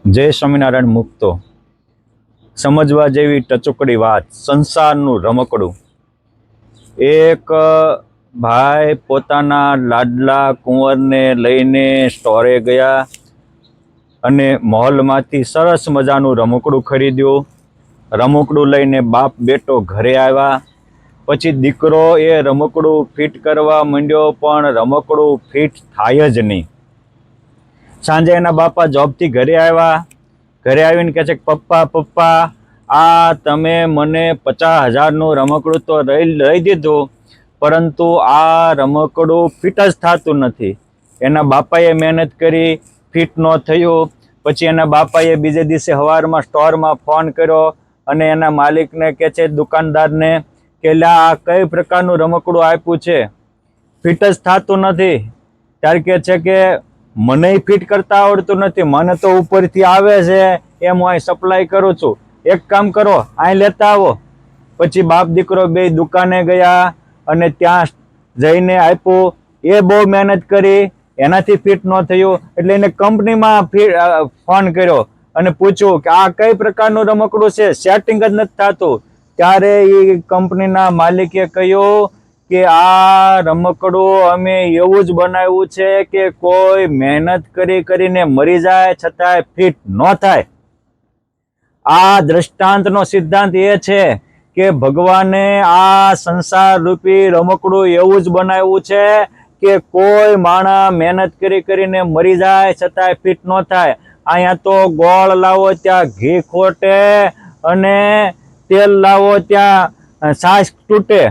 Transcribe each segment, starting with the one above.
जय स्वामीनारायण मुक्तो समझवा जेवी टचुकड़ी बात संसारनु रमकड़ू। एक भाई पोताना लाडला कुंवर ने लईने स्टोरे गया अने मॉल मांथी सरस मजानु रमकड़ू खरीद्यो। रमकड़ू लईने बाप बेटो घरे आव्या। पछी दीकरो ए रमकड़ू फीट करवा मंड्यो पण रमकड़ू फीट थाय ज नहीं। सांजे एना बापा जॉबथी घरे आव्या। घरे आवीने कहे छे पप्पा पप्पा आ तमे मने 50,000 नु रमकड़ू तो लई दीधुं परंतु आ रमकड़ू फीट ज थातुं नथी। एना बापाए मेहनत करी फीट न थयुं। पछी एना बापाए बीजे दिवसे हवारमां स्टोरमां फोन कर्यो अने एना मालिकने कहे छे दुकानदारने के ला आ कई प्रकारनुं रमकड़ू आप्युं छे फीट ज थातुं नथी। त्यारे कहे छे के मने फीट करता आवड़तुं नथी, मने तो उपरथी आवे छे एम हुं सप्लाय करूं छुं। एक काम करो आ लेता आवो। पछी बाप दीकरो बे दुकाने गया अने त्यां जईने आप्युं। ए बहु मेहनत करी एनाथी फीट न थयुं एटले एने कंपनीमां फोन कर्यो अने पूछ्युं के आ कई प्रकारनुं रमकड़ुं छे सेटिंग ज नथी थातुं। त्यारे ए कंपनीना मालिके कह्युं के आ रमकड़ू अमे एवुं ज बनाव्युं छे के कोई मेहनत करी करीने मरी जाय छतांय फीट न थाय। आ दृष्टांतनो सिद्धांत ए छे के भगवाने आ संसार रूपी रमकड़ू एवुं ज बनाव्युं छे के कोई माणस मेहनत करी करीने मरी जाय छतांय फीट न थाय। अहींया तो गोळ लावो त्यां घी खोटे अने तेल लावो त्यां छाश तूटे।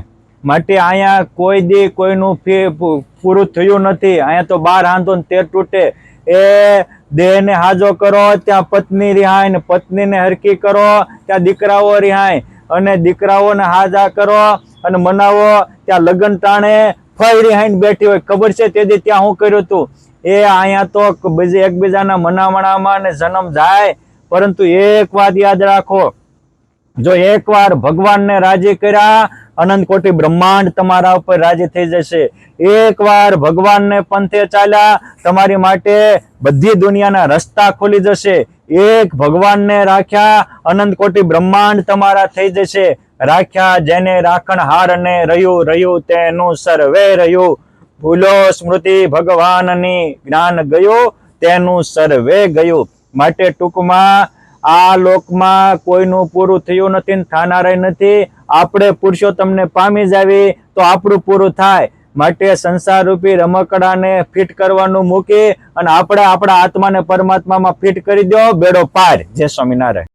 माटे आया कोई दी कोईनु पूरुं थयुं नथी। आया तो 12 हांधो तेर तूटे। ए देह ने हाजो करो त्या पत्नी रिहाय ने पत्नी ने हरकी करो त्या दीकराओ रिहाय अने दीकराओ ने हाजा करो अने मनावो त्या लग्न टाणे फई रिहाईने बैठी होय खबर छे तेदी त्या हुं कर्युं तुं। ए आया तो एकबीजाना मनामणामां ने जन्म जाय परंतु एक वात याद राखो, जो एक वार भगवान ने राजी कर्या अनंत कोटि ब्रह्मांड तमारा उपर राजी थई जशे। एक वार भगवान ने पंथे चाल्या तमारी माटे बधी दुनियाना रस्ता खोली जशे। एक भगवान ने राख्या अनंत कोटि ब्रह्मांड तमारा थई जशे। राख्या जेने राखणहार ने रह्यु रह्यु तेनु सर्वे रह्यु। भूलो स्मृति भगवाननी ज्ञान गयो तेनु सर्वे गयो। माटे टूंकमां आ लोकमां कोईनुं पूरुं थयुं नथी ने थानाराय नथी। आपणे पुरुषोत्तમને पामी जावी तो आपणुं पूरुं थाय। माटे संसार रूपी रमकडाने फीट करवानुं मूकी अने आपणे आपणा आत्माने परमात्मामां फीट करी दो बेड़ो पार। जय स्वामीनारायण।